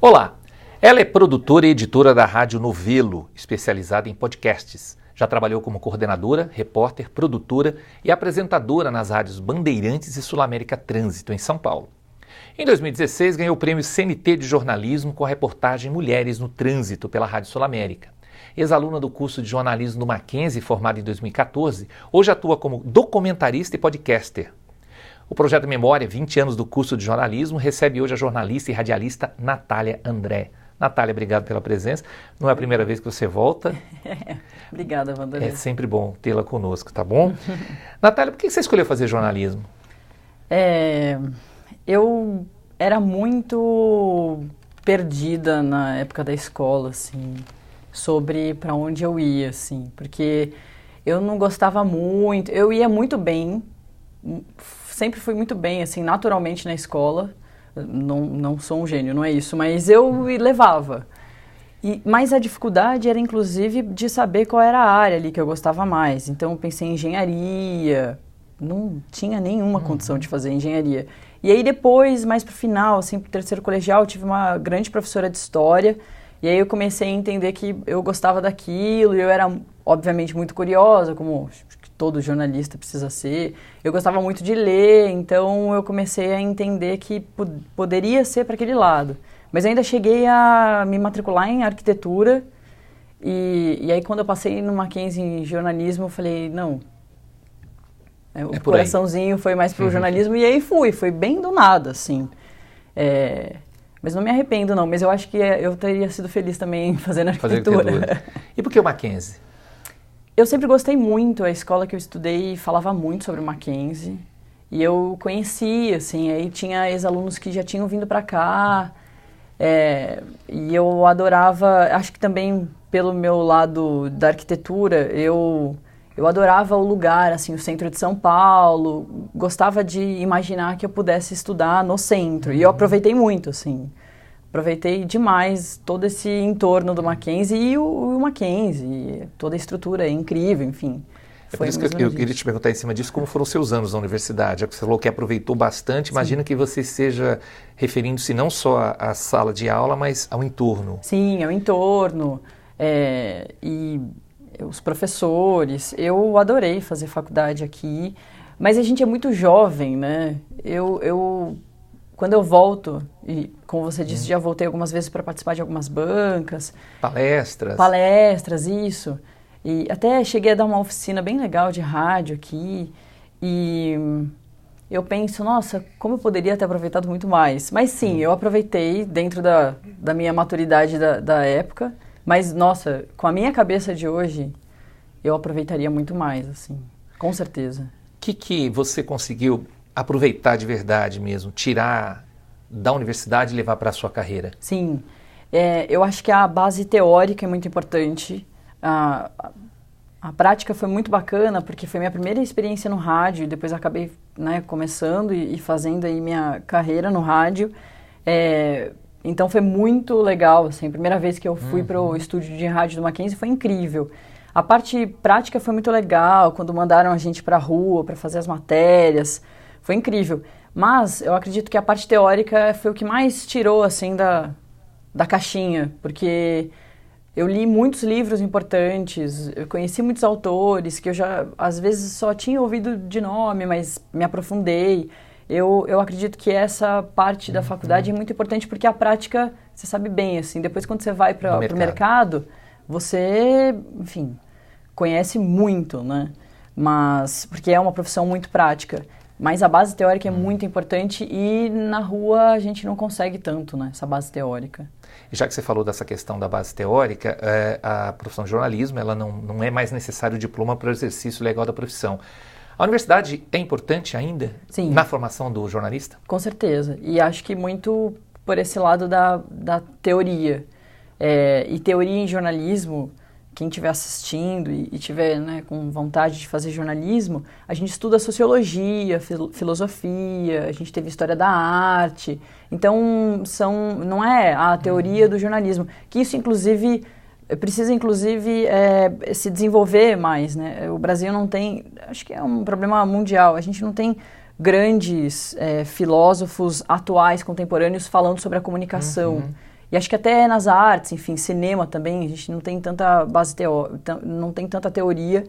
Olá, ela é produtora e editora da Rádio Novelo, especializada em podcasts. Já trabalhou como coordenadora, repórter, produtora e apresentadora nas rádios Bandeirantes e Sul América Trânsito, em São Paulo. Em 2016, ganhou o prêmio CNT de jornalismo com a reportagem Mulheres no Trânsito pela Rádio Sul América. Ex-aluna do curso de jornalismo do Mackenzie, formada em 2014, hoje atua como documentarista e podcaster. O projeto Memória, 20 anos do curso de jornalismo, recebe hoje a jornalista e radialista Natália André. Natália, obrigado pela presença. Não é a primeira vez que você volta. Obrigada, Wanderlei. É sempre bom tê-la conosco, tá bom? Natália, por que você escolheu fazer jornalismo? Eu era muito perdida na época da escola, assim, sobre para onde eu ia, assim, porque eu não gostava muito, eu ia muito bem, sempre fui muito bem, assim, naturalmente na escola, não sou um gênio, não é isso, mas eu levava. Mas a dificuldade era, inclusive, de saber qual era a área ali que eu gostava mais. Então, eu pensei em engenharia, não tinha nenhuma condição de fazer engenharia. E aí, depois, mais pro final, assim, pro terceiro colegial, eu tive uma grande professora de história, e aí eu comecei a entender que eu gostava daquilo, e eu era, obviamente, muito curiosa, como todo jornalista precisa ser. Eu gostava muito de ler, então eu comecei a entender que poderia ser para aquele lado. Mas eu ainda cheguei a me matricular em arquitetura, e aí quando eu passei no Mackenzie em jornalismo, eu falei, não, o coraçãozinho foi mais pro jornalismo, e aí foi bem do nada, assim. Mas não me arrependo, não, mas eu acho que eu teria sido feliz também fazendo arquitetura. E por que o Mackenzie? Eu sempre gostei muito, a escola que eu estudei falava muito sobre o Mackenzie, e eu conhecia, assim, aí tinha ex-alunos que já tinham vindo para cá, e eu adorava, acho que também pelo meu lado da arquitetura, eu adorava o lugar, assim, o centro de São Paulo, gostava de imaginar que eu pudesse estudar no centro, e eu aproveitei muito, assim. Aproveitei demais todo esse entorno do Mackenzie e o Mackenzie, toda a estrutura é incrível, enfim. É por isso que eu queria te perguntar em cima disso, como foram os seus anos na universidade? Já que você falou que aproveitou bastante, imagina que você esteja referindo-se não só à sala de aula, mas ao entorno. Sim, ao entorno, e os professores. Eu adorei fazer faculdade aqui, mas a gente é muito jovem, né? Quando eu volto, e como você disse, já voltei algumas vezes para participar de algumas bancas. Palestras, isso. E até cheguei a dar uma oficina bem legal de rádio aqui. E eu penso, nossa, como eu poderia ter aproveitado muito mais. Mas sim, eu aproveitei dentro da minha maturidade da época. Mas, nossa, com a minha cabeça de hoje, eu aproveitaria muito mais, assim, com certeza. O que você conseguiu aproveitar de verdade mesmo, tirar da universidade e levar para a sua carreira? Sim, eu acho que a base teórica é muito importante. A prática foi muito bacana, porque foi minha primeira experiência no rádio, e depois acabei, né, começando e fazendo aí minha carreira no rádio. Então foi muito legal, assim, a primeira vez que eu fui para o estúdio de rádio do Mackenzie foi incrível. A parte prática foi muito legal, quando mandaram a gente para a rua para fazer as matérias. Foi incrível, mas eu acredito que a parte teórica foi o que mais tirou, assim, da caixinha, porque eu li muitos livros importantes, eu conheci muitos autores que eu já, às vezes, só tinha ouvido de nome, mas me aprofundei. Eu acredito que essa parte da faculdade é muito importante, porque a prática, você sabe bem, assim, depois quando você vai para o mercado, você, enfim, conhece muito, né? Mas, porque é uma profissão muito prática. Mas a base teórica é muito importante e na rua a gente não consegue tanto, né, essa base teórica. E já que você falou dessa questão da base teórica, a profissão de jornalismo, ela não é mais necessário o diploma para o exercício legal da profissão. A universidade é importante ainda? Sim. Na formação do jornalista? Com certeza. E acho que muito por esse lado da teoria. E teoria em jornalismo, quem estiver assistindo e tiver, né, com vontade de fazer jornalismo, a gente estuda sociologia, filosofia, a gente teve história da arte. Então, não é a teoria do jornalismo, que isso, inclusive, precisa, inclusive, se desenvolver mais, né? O Brasil não tem, acho que é um problema mundial, a gente não tem grandes filósofos atuais, contemporâneos, falando sobre a comunicação. E acho que até nas artes, enfim, cinema também, a gente não tem tanta base não tem tanta teoria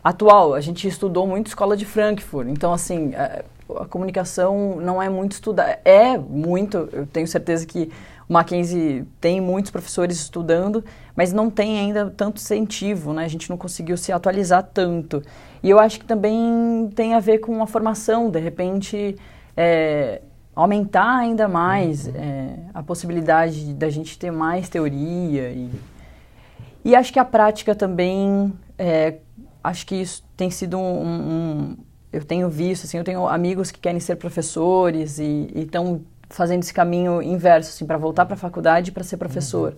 atual. A gente estudou muito escola de Frankfurt, então assim, a comunicação não é muito estudada. É muito, eu tenho certeza que o Mackenzie tem muitos professores estudando, mas não tem ainda tanto incentivo, né? A gente não conseguiu se atualizar tanto. E eu acho que também tem a ver com a formação, de repente, aumentar ainda mais a possibilidade da gente ter mais teoria. E acho que a prática também, acho que isso tem sido eu tenho visto, assim, eu tenho amigos que querem ser professores e estão fazendo esse caminho inverso, assim, para voltar para a faculdade e para ser professor.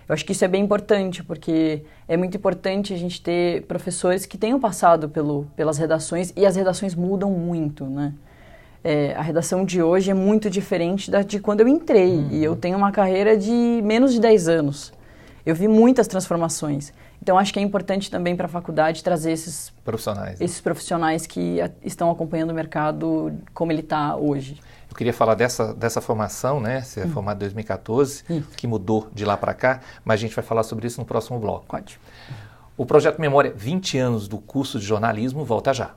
Eu acho que isso é bem importante, porque é muito importante a gente ter professores que tenham passado pelas redações, e as redações mudam muito, né? A redação de hoje é muito diferente da de quando eu entrei, e eu tenho uma carreira de menos de 10 anos. Eu vi muitas transformações. Então, acho que é importante também para a faculdade trazer esses profissionais que estão acompanhando o mercado como ele está hoje. Eu queria falar dessa formação, né? Você é formado em 2014, que mudou de lá para cá, mas a gente vai falar sobre isso no próximo bloco. Pode. O Projeto Memória 20 anos do curso de jornalismo volta já.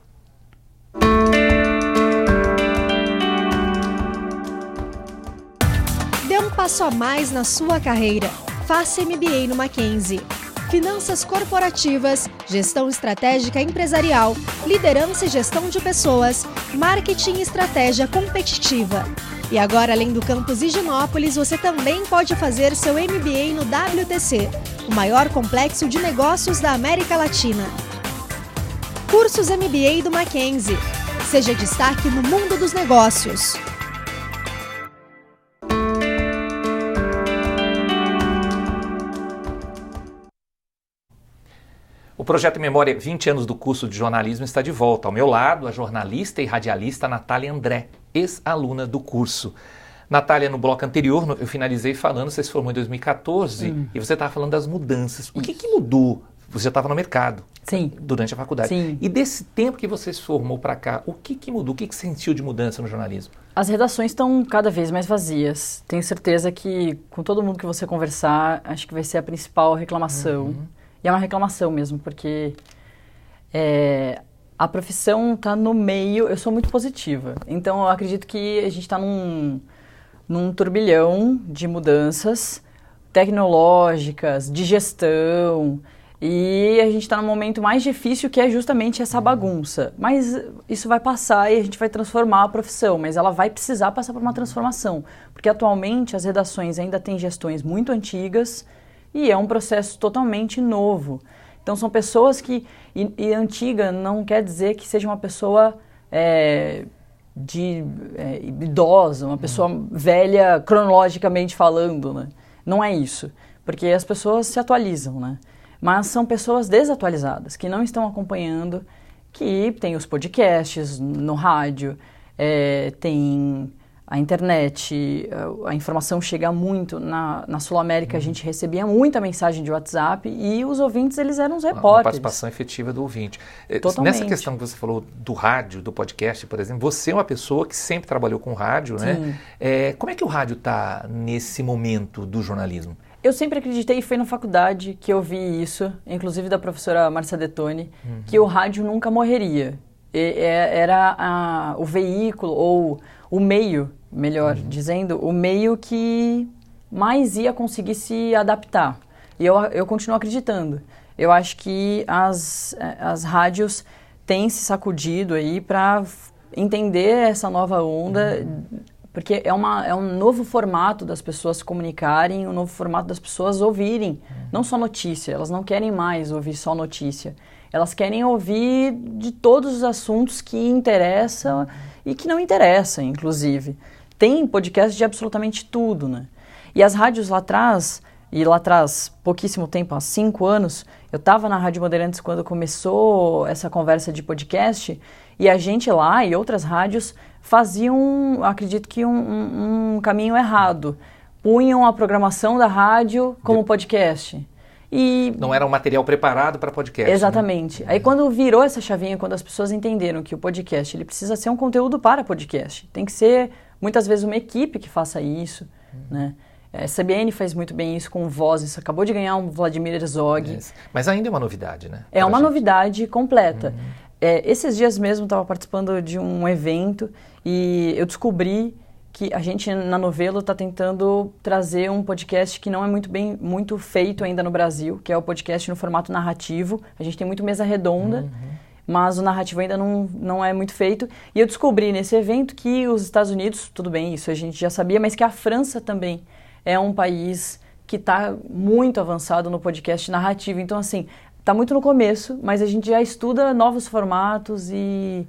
Dê um passo a mais na sua carreira. Faça MBA no Mackenzie. Finanças corporativas, gestão estratégica empresarial, liderança e gestão de pessoas, marketing e estratégia competitiva. E agora, além do campus Higienópolis, você também pode fazer seu MBA no WTC, o maior complexo de negócios da América Latina. Cursos MBA do Mackenzie. Seja destaque no mundo dos negócios. O Projeto Memória 20 anos do curso de jornalismo está de volta. Ao meu lado, a jornalista e radialista Natália André, ex-aluna do curso. Natália, no bloco anterior, eu finalizei falando, você se formou em 2014 e você estava falando das mudanças. O que mudou? Você já estava no mercado. Sim. Durante a faculdade. Sim. E desse tempo que você se formou para cá, o que mudou? O que sentiu de mudança no jornalismo? As redações estão cada vez mais vazias. Tenho certeza que com todo mundo que você conversar, acho que vai ser a principal reclamação. E é uma reclamação mesmo, porque a profissão está no meio. Eu sou muito positiva, então eu acredito que a gente está num turbilhão de mudanças tecnológicas, de gestão, e a gente está num momento mais difícil, que é justamente essa bagunça. Mas isso vai passar e a gente vai transformar a profissão, mas ela vai precisar passar por uma transformação, porque atualmente as redações ainda têm gestões muito antigas, e é um processo totalmente novo. Então, são pessoas que... E antiga não quer dizer que seja uma pessoa idosa, uma pessoa velha cronologicamente falando, né? Não é isso. Porque as pessoas se atualizam, né? Mas são pessoas desatualizadas, que não estão acompanhando, que tem os podcasts no rádio, tem... A internet, a informação chega muito. Na Sul-América, a gente recebia muita mensagem de WhatsApp e os ouvintes, eles eram os repórteres. Uma participação efetiva do ouvinte. Totalmente. Nessa questão que você falou do rádio, do podcast, por exemplo, você é uma pessoa que sempre trabalhou com rádio, né? Como é que o rádio está nesse momento do jornalismo? Eu sempre acreditei, e foi na faculdade que eu vi isso, inclusive da professora Marcia Detoni, que o rádio nunca morreria. Era o veículo, ou o meio, melhor dizendo, o meio que mais ia conseguir se adaptar. E eu continuo acreditando. Eu acho que as rádios têm se sacudido aí para entender essa nova onda, porque é um novo formato das pessoas se comunicarem, um novo formato das pessoas ouvirem, não só notícia, elas não querem mais ouvir só notícia. Elas querem ouvir de todos os assuntos que interessam e que não interessam, inclusive. Tem podcast de absolutamente tudo, né? E as rádios lá atrás, pouquíssimo tempo, há 5 anos, eu estava na Rádio Bandeirantes quando começou essa conversa de podcast, e a gente lá e outras rádios faziam, acredito que um caminho errado. Punham a programação da rádio como podcast. E não era um material preparado para podcast. Exatamente. Né? Aí quando virou essa chavinha, quando as pessoas entenderam que o podcast ele precisa ser um conteúdo para podcast, tem que ser muitas vezes uma equipe que faça isso, né? A CBN faz muito bem isso com Vozes, acabou de ganhar um Vladimir Herzog. Mas ainda é uma novidade, né? É uma novidade completa. Esses dias mesmo eu estava participando de um evento e eu descobri que a gente na Novelo está tentando trazer um podcast que não é muito feito ainda no Brasil, que é o podcast no formato narrativo. A gente tem muito mesa redonda, mas o narrativo ainda não é muito feito. E eu descobri nesse evento que os Estados Unidos, tudo bem, isso a gente já sabia, mas que a França também é um país que está muito avançado no podcast narrativo. Então, assim, está muito no começo, mas a gente já estuda novos formatos e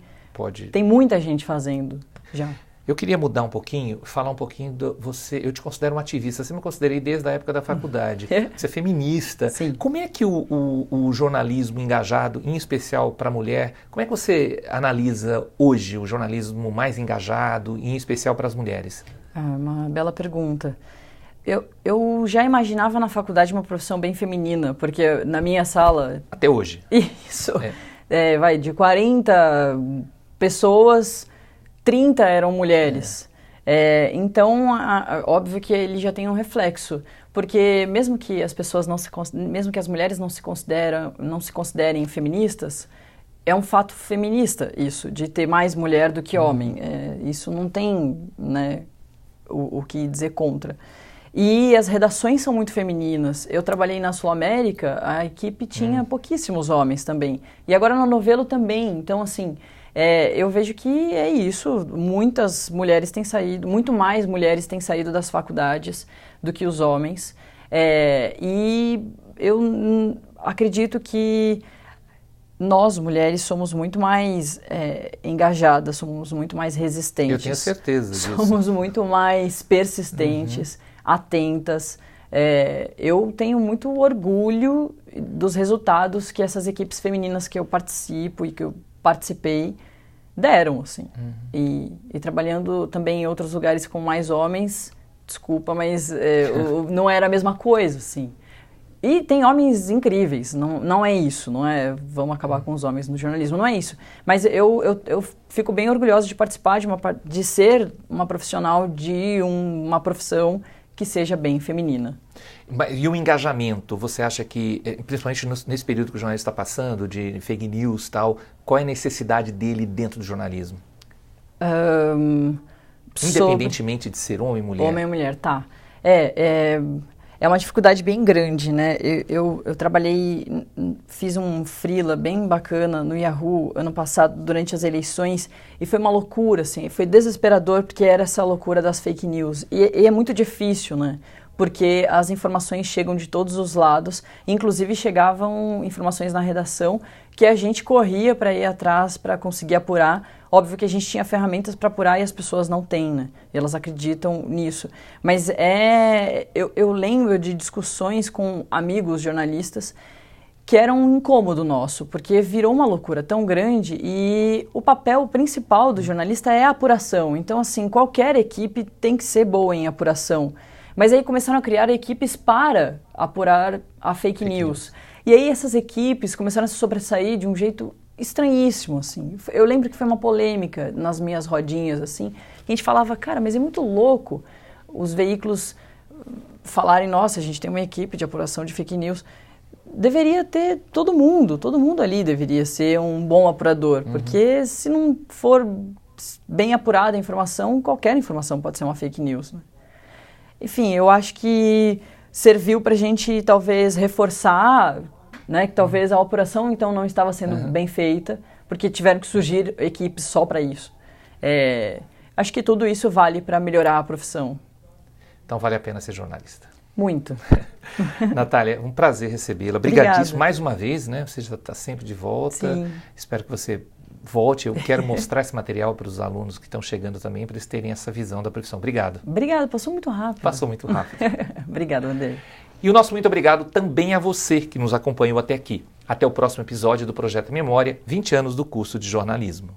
tem muita gente fazendo já. Eu queria mudar um pouquinho, falar um pouquinho do você. Eu te considero uma ativista, sempre me considerei desde a época da faculdade. Você é feminista. Sim. Como é que o jornalismo engajado, em especial para a mulher, como é que você analisa hoje o jornalismo mais engajado, em especial para as mulheres? Uma bela pergunta. Eu já imaginava na faculdade uma profissão bem feminina, porque na minha sala... Até hoje. Isso. De 40 pessoas... 30 eram mulheres. Então, óbvio que ele já tem um reflexo, porque mesmo que as pessoas mesmo que as mulheres não se considerem feministas, é um fato feminista isso, de ter mais mulher do que homem. Isso não tem, né, o que dizer contra. E as redações são muito femininas. Eu trabalhei na Sul América, a equipe tinha pouquíssimos homens também. E agora na Novelo também. Então, assim... eu vejo que é isso, muitas mulheres têm saído, muito mais mulheres têm saído das faculdades do que os homens, e eu acredito que nós, mulheres, somos muito mais engajadas, somos muito mais resistentes. Eu tenho certeza disso. Somos muito mais persistentes, atentas. Eu tenho muito orgulho dos resultados que essas equipes femininas que eu participo e que eu participei, deram, assim. E trabalhando também em outros lugares com mais homens, desculpa, mas não era a mesma coisa, assim. E tem homens incríveis, não é isso, não é vamos acabar com os homens no jornalismo, não é isso. Mas eu fico bem orgulhosa de participar, de ser uma profissional de uma profissão que seja bem feminina. E o engajamento, você acha que, principalmente nesse período que o jornalista está passando, de fake news e tal, qual é a necessidade dele dentro do jornalismo? Independentemente de ser homem ou mulher? Homem ou mulher, tá. É uma dificuldade bem grande, né? Eu trabalhei, fiz um freela bem bacana no Yahoo ano passado, durante as eleições, e foi uma loucura, assim, foi desesperador, porque era essa loucura das fake news. E é muito difícil, né? Porque as informações chegam de todos os lados, inclusive chegavam informações na redação que a gente corria para ir atrás, para conseguir apurar. Óbvio que a gente tinha ferramentas para apurar e as pessoas não têm, né? Elas acreditam nisso. Mas eu lembro de discussões com amigos jornalistas que era um incômodo nosso, porque virou uma loucura tão grande e o papel principal do jornalista é a apuração. Então, assim, qualquer equipe tem que ser boa em apuração. Mas aí começaram a criar equipes para apurar a fake news. E aí essas equipes começaram a se sobressair de um jeito estranhíssimo, assim. Eu lembro que foi uma polêmica nas minhas rodinhas, assim. A gente falava, cara, mas é muito louco os veículos falarem, nossa, a gente tem uma equipe de apuração de fake news. Deveria ter todo mundo ali deveria ser um bom apurador, porque se não for bem apurada a informação, qualquer informação pode ser uma fake news, né? Enfim, eu acho que serviu para a gente talvez reforçar, né, que talvez a apuração então não estava sendo bem feita, porque tiveram que surgir equipes só para isso. Acho que tudo isso vale para melhorar a profissão. Então vale a pena ser jornalista. Muito. Natália, um prazer recebê-la. Obrigadíssimo mais uma vez, né? Você já está sempre de volta. Sim. Espero que você volte. Eu quero mostrar esse material para os alunos que estão chegando também, para eles terem essa visão da profissão. Obrigado. Obrigada, passou muito rápido. Passou muito rápido. Obrigada, André. E o nosso muito obrigado também a você que nos acompanhou até aqui. Até o próximo episódio do Projeto Memória, 20 anos do curso de jornalismo.